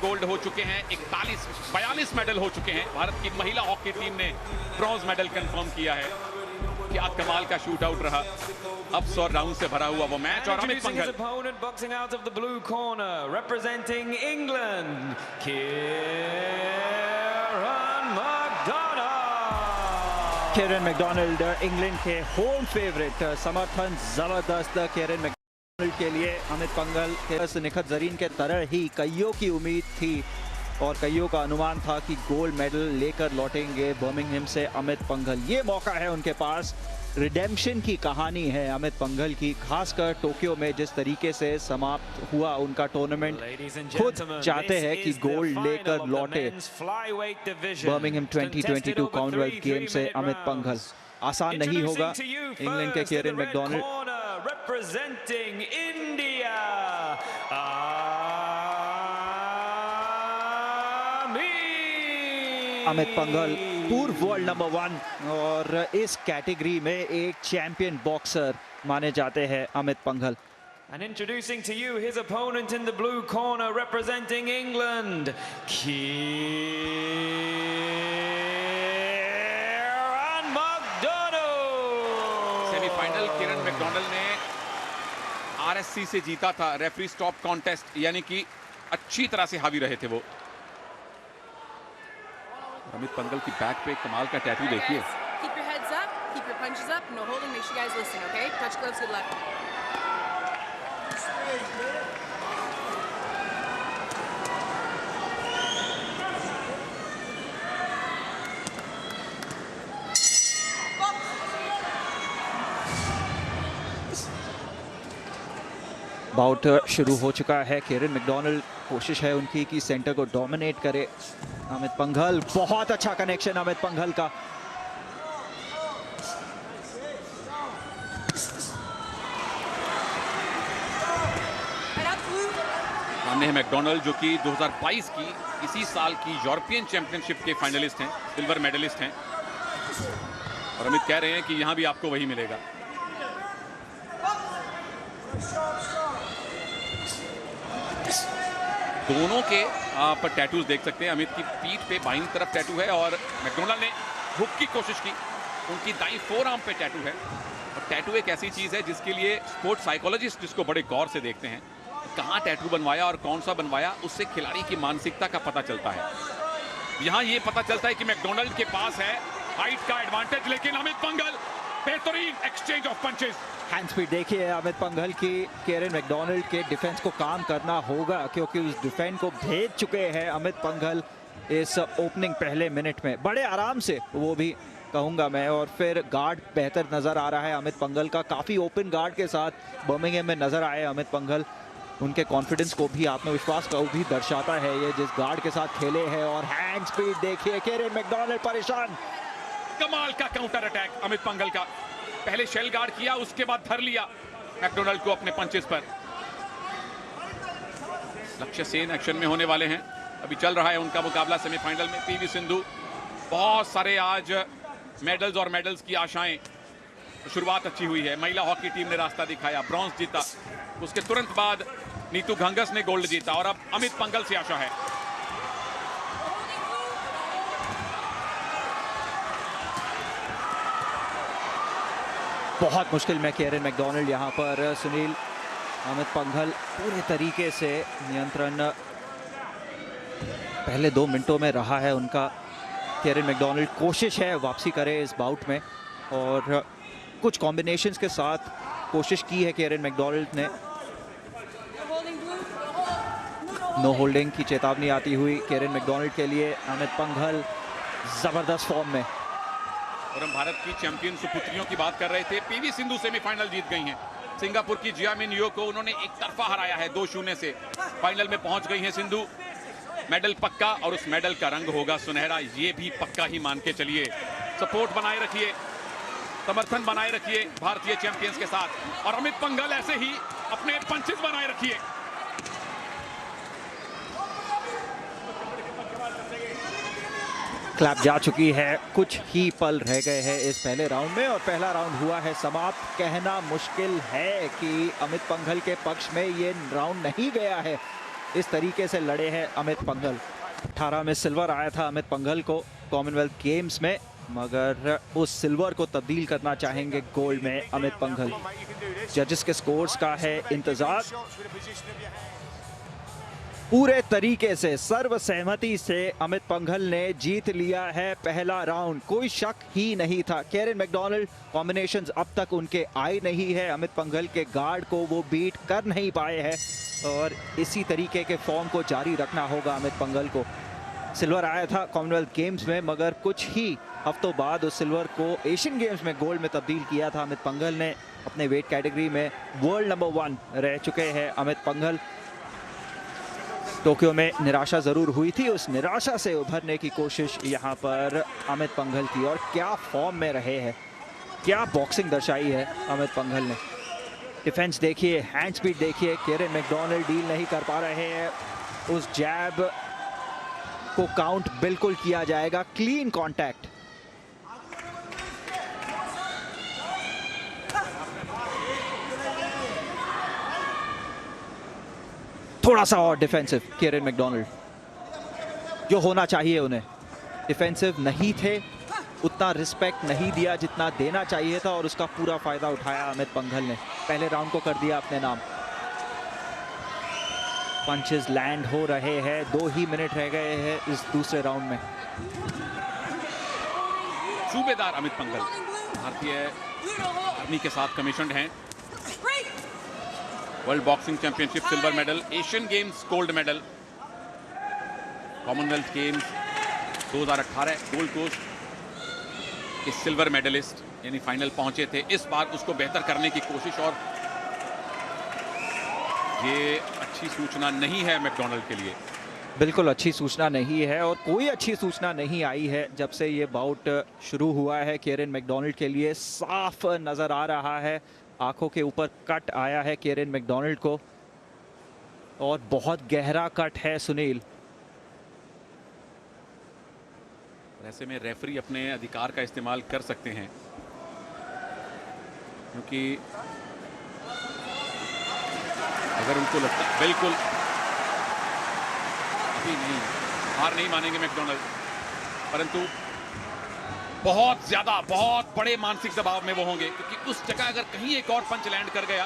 Gold हो चुके हैं, 42 मेडल हो चुके हैं। भारत की महिला हॉकी टीम ने ब्रॉन्ज मेडल कंफर्म किया है। क्या कमाल का शूट आउट रहा, अब 100 राउंड से भरा हुआ वो मैच। और Amit Panghal boxing out of the blue corner, representing England, Kieran McDonald. Keran McDonald England के होम फेवरेट, समर्थन जबरदस्त केरन मैकडोनाल्ड के लिए। अमित पंघल के निखत जरीन के तरह ही कईयों की उम्मीद थी और कईयों का अनुमान था कि गोल्ड मेडल लेकर लौटेंगे बर्मिंघम से अमित पंघल। ये मौका है उनके पास, रिडेम्पशन की कहानी है अमित पंघल की, खासकर टोक्यो में जिस तरीके से समाप्त हुआ उनका टूर्नामेंट। खुद चाहते हैं कि गोल्ड लेकर लौटे बर्मिंघम 2022 कॉमनवेल्थ गेम से अमित पंघल। आसान नहीं होगा इंग्लैंड के केरन मैकडोनाल्ड। अमित पंघल पूर्व वर्ल्ड नंबर 1 और इस कैटेगरी में एक चैंपियन बॉक्सर माने जाते हैं Amit Panghal. And introducing to you his opponent in the blue corner, representing England, Kieran McDonald. Semifinal Kieran McDonald ने आरएससी से जीता था, रेफरी स्टॉप कॉन्टेस्ट, यानी कि अच्छी तरह से हावी रहे थे वो। अमित पंघल की बैक पे कमाल का टैटू देखिए। Keep your heads up, keep your punches up, no holding, make sure you guys listen, okay? Touch gloves, good luck. Bout शुरू हो चुका है। केरन मैकडोनाल्ड कोशिश है उनकी कि सेंटर को डोमिनेट करे। अमित पंघल, बहुत अच्छा कनेक्शन अमित पंघल का। सामने है मैकडोनाल्ड जो कि 2022 की इसी साल की यूरोपियन चैंपियनशिप के फाइनलिस्ट हैं, सिल्वर मेडलिस्ट हैं। और अमित कह रहे हैं कि यहां भी आपको वही मिलेगा। दोनों के आप टैटूज देख सकते हैं। अमित की पीठ पे बाईं तरफ टैटू है और मैकडोनाल्ड ने हुक की कोशिश की, उनकी दाईं फोरआर्म पे टैटू है। और टैटू एक ऐसी चीज है जिसके लिए स्पोर्ट्स साइकोलॉजिस्ट जिसको बड़े गौर से देखते हैं, कहाँ टैटू बनवाया और कौन सा बनवाया, उससे खिलाड़ी की मानसिकता का पता चलता है। यहाँ ये पता चलता है कि मैकडोनाल्ड के पास है हाइट का एडवांटेज, लेकिन अमित पंघल बेहतरीन exchange of punches. Hand speed देखिए अमित पंघल की। केरन मैकडोनाल्ड के डिफेंस को काम करना होगा क्योंकि उस डिफेंस को भेज चुके हैं अमित पंघल इस ओपनिंग पहले मिनट में, बड़े आराम से वो भी कहूंगा मैं। और फिर गार्ड बेहतर नजर आ रहा है अमित पंघल का, काफी ओपन गार्ड के साथ बर्मिंघम में नजर आए अमित पंघल। उनके कॉन्फिडेंस को भी, आत्मविश्वास को भी दर्शाता है ये जिस गार्ड के साथ खेले हैं। और हैंड स्पीड देखिए, केरन मैकडोनाल्ड परेशान। कमाल का काउंटर अटैक अमित पंघल का, पहले शेल गार्ड किया, उसके बाद धर लिया मैकडोनाल्ड को अपने पंचेस पर। लक्ष्य सेन एक्शन में होने वाले हैं। अभी चल रहा है उनका मुकाबला सेमीफाइनल में। पीवी सिंधु, बहुत सारे आज मेडल्स और मेडल्स की आशाएं। शुरुआत अच्छी हुई है, महिला हॉकी टीम ने रास्ता दिखाया, ब्रॉन्ज जीता, उसके तुरंत बाद नीतू घंगस ने गोल्ड जीता और अब अमित पंघल से आशा है। बहुत मुश्किल में केरन मैकडोनाल्ड यहाँ पर सुनील। अमित पंघल पूरे तरीके से नियंत्रण पहले 2 मिनटों में रहा है उनका। केरन मैकडोनाल्ड कोशिश है वापसी करे इस बाउट में और कुछ कॉम्बिनेशंस के साथ कोशिश की है केरन मैकडोनाल्ड ने। नो होल्डिंग की चेतावनी आती हुई केरन मैकडोनाल्ड के लिए। अमित पंघल जबरदस्त फॉर्म में। और हम भारत की चैंपियन सुपुत्रियों की बात कर रहे थे। पीवी सिंधु सेमीफाइनल जीत गई हैं। सिंगापुर की जियामिन यो को उन्होंने एक तरफा हराया है 2-0 से। फाइनल में पहुंच गई हैं सिंधु। मेडल पक्का और उस मेडल का रंग होगा सुनहरा, ये भी पक्का ही मान के चलिए। सपोर्ट बनाए रखिए, समर्थन बनाए रखिए भारतीय चैंपियंस के साथ। और अमित पंघल ऐसे ही अपने पंचेस बनाए रखिए। क्लैप जा चुकी है, कुछ ही पल रह गए हैं इस पहले राउंड में और पहला राउंड हुआ है समाप्त। कहना मुश्किल है कि अमित पंघल के पक्ष में ये राउंड नहीं गया है। इस तरीके से लड़े हैं अमित पंघल। 18 में सिल्वर आया था अमित पंघल को कॉमनवेल्थ गेम्स में, मगर उस सिल्वर को तब्दील करना चाहेंगे गोल्ड में अमित पंघल। जजेस के स्कोर्स का है इंतजार। पूरे तरीके से सर्वसहमति से अमित पंघल ने जीत लिया है पहला राउंड, कोई शक ही नहीं था। केरन मैकडॉनल्ड कॉम्बिनेशंस अब तक उनके आए नहीं है, अमित पंघल के गार्ड को वो बीट कर नहीं पाए हैं और इसी तरीके के फॉर्म को जारी रखना होगा अमित पंघल को। सिल्वर आया था कॉमनवेल्थ गेम्स में, मगर कुछ ही हफ्तों बाद उस सिल्वर को एशियन गेम्स में गोल्ड में तब्दील किया था अमित पंघल ने। अपने वेट कैटेगरी में वर्ल्ड नंबर 1 रह चुके हैं अमित पंघल। टोक्यो में निराशा ज़रूर हुई थी, उस निराशा से उभरने की कोशिश यहाँ पर अमित पंघल की, और क्या फॉर्म में रहे हैं, क्या बॉक्सिंग दर्शाई है अमित पंघल ने। डिफेंस देखिए, हैंड स्पीड देखिए, केरन मैकडॉनल्ड डील नहीं कर पा रहे हैं। उस जैब को काउंट बिल्कुल किया जाएगा, क्लीन कॉन्टैक्ट। थोड़ा सा और डिफेंसिव केरन मैकडॉनल्ड, जो होना चाहिए उन्हें। डिफेंसिव नहीं थे, उतना रिस्पेक्ट नहीं दिया जितना देना चाहिए था, और उसका पूरा फायदा उठाया अमित पंघल ने। पहले राउंड को कर दिया अपने नाम। पंचेस लैंड हो रहे हैं, 2 ही मिनट रह गए हैं इस दूसरे राउंड में। सूबेदार अमित पंघल भारतीय आर्मी के साथ कमीशन्ड हैं। World boxing championship silver medal, Asian games gold medal, commonwealth games 2018 gold coast के सिल्वर मेडलिस्ट, यानी फाइनल पहुंचे थे। इस बार उसको बेहतर करने की कोशिश, और ये अच्छी सूचना नहीं है मैकडॉनल्ड के लिए। बिल्कुल अच्छी सूचना नहीं है, और कोई अच्छी सूचना नहीं आई है जब से ये बाउट शुरू हुआ है। केरन मैकडॉनल्ड के लिए साफ नज़र आ रहा है, आंखों के ऊपर कट आया है केरन मैकडॉनल्ड को, और बहुत गहरा कट है सुनील। ऐसे में रेफरी अपने अधिकार का इस्तेमाल कर सकते हैं, क्योंकि अगर उनको लगता बिल्कुल अभी नहीं, हार नहीं मानेंगे मैकडॉनल्ड, परंतु बहुत ज्यादा, बहुत बड़े मानसिक दबाव में वो होंगे, क्योंकि उस जगह अगर कहीं एक और पंच लैंड कर गया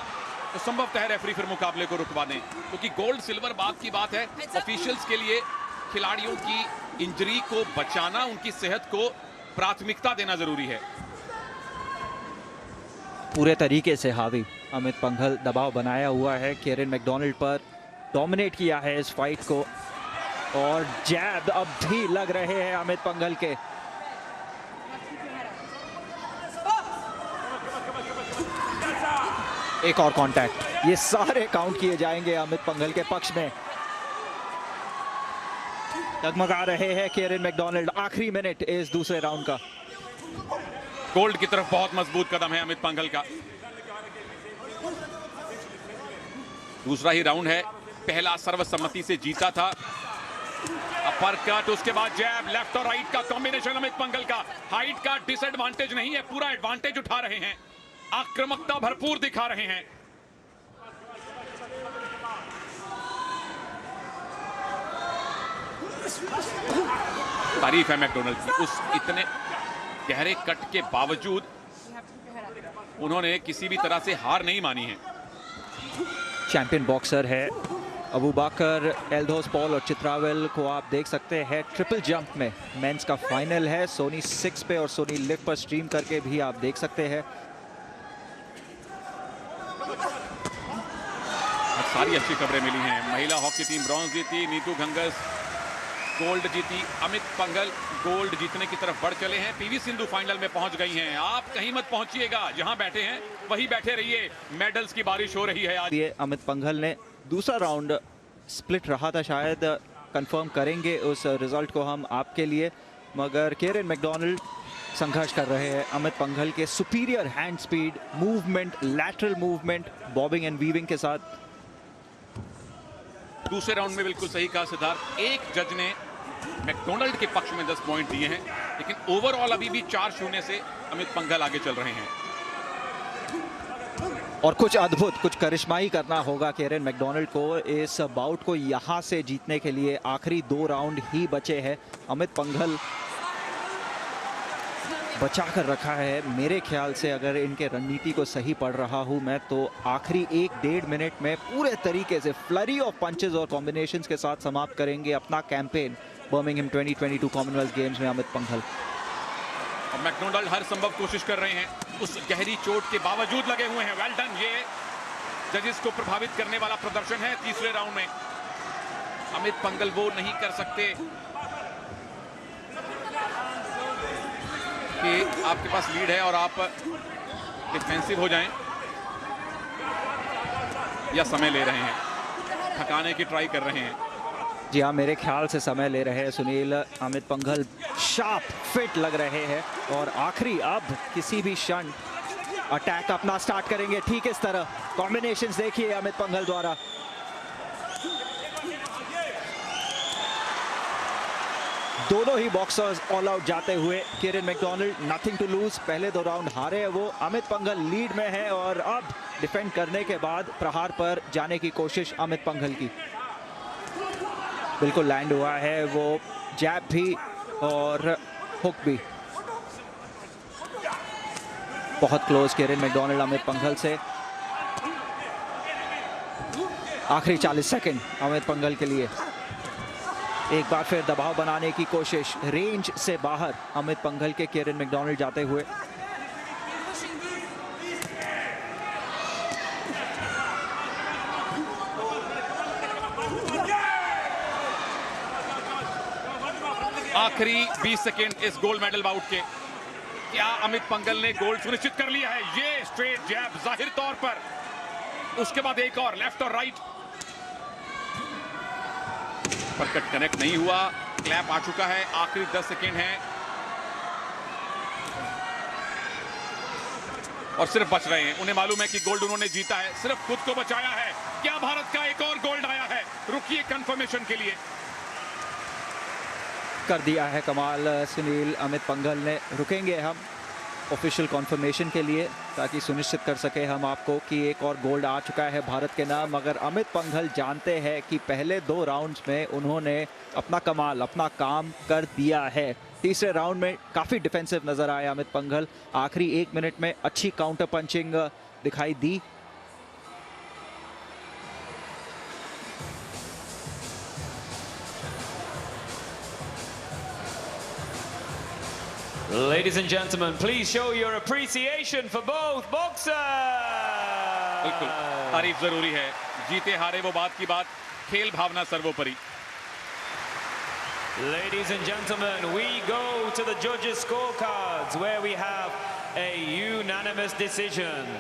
तो संभवतः रेफरी फिर मुकाबले को रुकवा दें, क्योंकि गोल्ड सिल्वर बात की बात है। ऑफिशियल्स के लिए खिलाड़ियों की इंजरी को बचाना, उनकी सेहत को प्राथमिकता देना जरूरी है। पूरे तरीके से हावी अमित पंघल, दबाव बनाया हुआ है केरन मैकडॉनल्ड पर, डोमिनेट किया है इस फाइट को, और जैब अब भी लग रहे हैं अमित पंघल के। एक और कांटेक्ट, ये सारे काउंट किए जाएंगे अमित पंघल के पक्ष में। डगमगा रहे हैं केरन मैकडॉनल्ड। आखिरी मिनट इस दूसरे राउंड का। गोल्ड की तरफ बहुत मजबूत कदम है अमित पंघल का। दूसरा ही राउंड है, पहला सर्वसम्मति से जीता था। अपर कट, उसके बाद जैब, लेफ्ट और राइट का कॉम्बिनेशन अमित पंघल का। हाइट का डिसएडवांटेज नहीं है, पूरा एडवांटेज उठा रहे हैं, आक्रामकता भरपूर दिखा रहे हैं। तारीफ है मैकडॉनल्ड की, उस इतने गहरे कट के बावजूद उन्होंने किसी भी तरह से हार नहीं मानी है। चैंपियन बॉक्सर है अबू बकर, एल्दोस पॉल और चित्रावेल को आप देख सकते हैं ट्रिपल जंप में। मेंस का फाइनल है, सोनी 6 पे और सोनी लिव पर स्ट्रीम करके भी आप देख सकते हैं। सारी अच्छी खबरें मिली हैं। महिला हॉकी टीम ब्रॉन्ज जीती, नीतू घंगस गोल्ड जीती, अमित पंघल गोल्ड जीतने की तरफ बढ़ चले हैं। पीवी सिंधु फाइनल में पहुंच गई हैं। आप कहीं मत पहुंचिएगा, जहां बैठे हैं वहीं बैठे रहिए, मेडल्स की बारिश हो रही है आज। ये अमित पंघल ने दूसरा राउंड स्प्लिट रहा था, शायद कंफर्म करेंगे उस रिजल्ट को हम आपके लिए, मगर केरन मैकडॉनल्ड संघर्ष कर रहे हैं अमित पंघल के superior hand speed, movement, lateral movement, bobbing and weaving के साथ। दूसरे राउंड में बिल्कुल सही कहा सिद्धार्थ, एक जज ने मैकडॉनल्ड के पक्ष में 10 पॉइंट दिए हैं, लेकिन ओवरऑल अभी भी 4-0 से अमित पंघल आगे चल रहे हैं। और कुछ अद्भुत, कुछ करिश्माई करना होगा केरन मैकडोनाल्ड को इस बाउट को यहाँ से जीतने के लिए। आखिरी 2 राउंड ही बचे हैं। अमित पंघल बचा कर रखा है मेरे ख्याल से, अगर इनके रणनीति को सही पढ़ रहा हूँ मैं, तो आखिरी 1-1.5 मिनट में पूरे तरीके से फ्लरी ऑफ पंचेस और कॉम्बिनेशंस के साथ समाप्त करेंगे अपना कैंपेन बर्मिंघम 2022 कॉमनवेल्थ गेम्स में अमित पंघल। और मैकडोनाल्ड हर संभव कोशिश कर रहे हैं, उस गहरी चोट के बावजूद लगे हुए हैं। वेल डन, ये जजेस को प्रभावित करने वाला प्रदर्शन है तीसरे राउंड में। अमित पंघल वो नहीं कर सकते कि आपके पास लीड है और आप डिफेंसिव हो जाएं, या समय ले रहे हैं, थकाने की ट्राई कर रहे हैं। जी हाँ, मेरे ख्याल से समय ले रहे हैं सुनील। अमित पंघल शार्प फिट लग रहे हैं और आखिरी अब किसी भी क्षण अटैक अपना स्टार्ट करेंगे। ठीक इस तरह कॉम्बिनेशंस देखिए अमित पंघल द्वारा। दोनों ही बॉक्सर्स ऑल आउट जाते हुए। केरन मैकडोनाल्ड नथिंग टू लूज, पहले 2 राउंड हारे हैं वो। अमित पंघल लीड में है और अब डिफेंड करने के बाद प्रहार पर जाने की कोशिश अमित पंघल की। बिल्कुल लैंड हुआ है वो जैब भी और हुक भी। बहुत क्लोज केरन मैकडोनाल्ड अमित पंघल से। आखिरी 40 सेकंड अमित पंघल के लिए। एक बार फिर दबाव बनाने की कोशिश, रेंज से बाहर अमित पंघल के केरन मैकडोनाल्ड जाते हुए। आखिरी 20 सेकेंड इस गोल्ड मेडल बाउट के। क्या अमित पंघल ने गोल्ड सुनिश्चित कर लिया है? ये स्ट्रेट जैब जाहिर तौर पर, उसके बाद एक और लेफ्ट और राइट, पर कट कनेक्ट नहीं हुआ। क्लैप आ चुका है, आखिरी 10 सेकेंड है और सिर्फ बच रहे हैं। उन्हें मालूम है कि गोल्ड उन्होंने जीता है, सिर्फ खुद को बचाया है। क्या भारत का एक और गोल्ड आया है? रुकिए कंफर्मेशन के लिए। कर दिया है कमाल सुनील अमित पंघल ने। रुकेंगे हम ऑफिशियल कॉन्फर्मेशन के लिए ताकि सुनिश्चित कर सके हम आपको कि एक और गोल्ड आ चुका है भारत के नाम। मगर अमित पंघल जानते हैं कि पहले 2 राउंड्स में उन्होंने अपना कमाल, अपना काम कर दिया है। तीसरे राउंड में काफ़ी डिफेंसिव नजर आए अमित पंघल। आखिरी 1 मिनट में अच्छी काउंटर पंचिंग दिखाई दी। Ladies and gentlemen, please show your appreciation for both boxers. बिल्कुल, तारीफ जरूरी है। जीते हारे वो बात की बात, खेल भावना सर्वोपरि। Ladies and gentlemen, we go to the judges' scorecards where we have a unanimous decision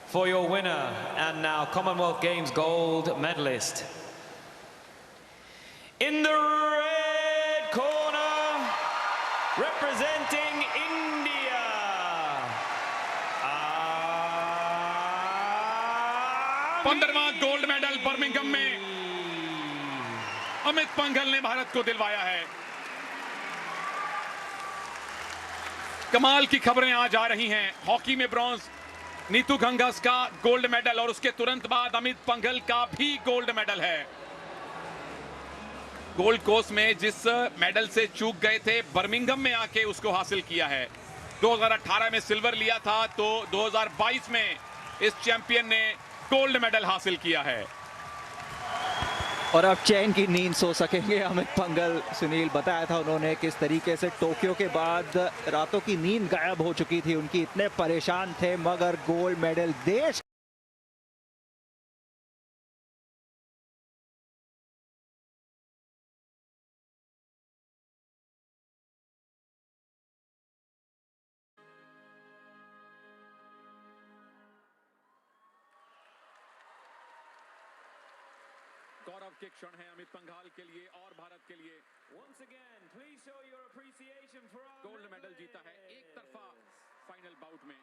for your winner and now Commonwealth Games gold medalist. In the red corner, representing India, 15वां गोल्ड मेडल बर्मिंघम में अमित पंघल ने भारत को दिलवाया है। कमाल की खबरें आज आ रही हैं। हॉकी में ब्रॉन्ज, नीतू घंघस का गोल्ड मेडल और उसके तुरंत बाद अमित पंघल का भी गोल्ड मेडल है। गोल्ड कोस्ट में जिस मेडल से चूक गए थे, बर्मिंघम में आके उसको हासिल किया है। 2018 में सिल्वर लिया था, तो 2022 में इस चैंपियन ने गोल्ड मेडल हासिल किया है। और अब चैन की नींद सो सकेंगे अमित पंघल। सुनील, बताया था उन्होंने किस तरीके से टोक्यो के बाद रातों की नींद गायब हो चुकी थी उनकी, इतने परेशान थे। मगर गोल्ड मेडल देश गौरव के क्षण है अमित पंघल के लिए और भारत के लिए। once again, please show your appreciation for our gold medal जीता है एक तरफा फाइनल बाउट में।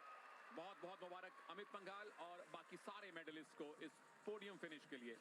बहुत बहुत मुबारक अमित पंघल और बाकी सारे मेडलिस्ट को इस पोडियम फिनिश के लिए।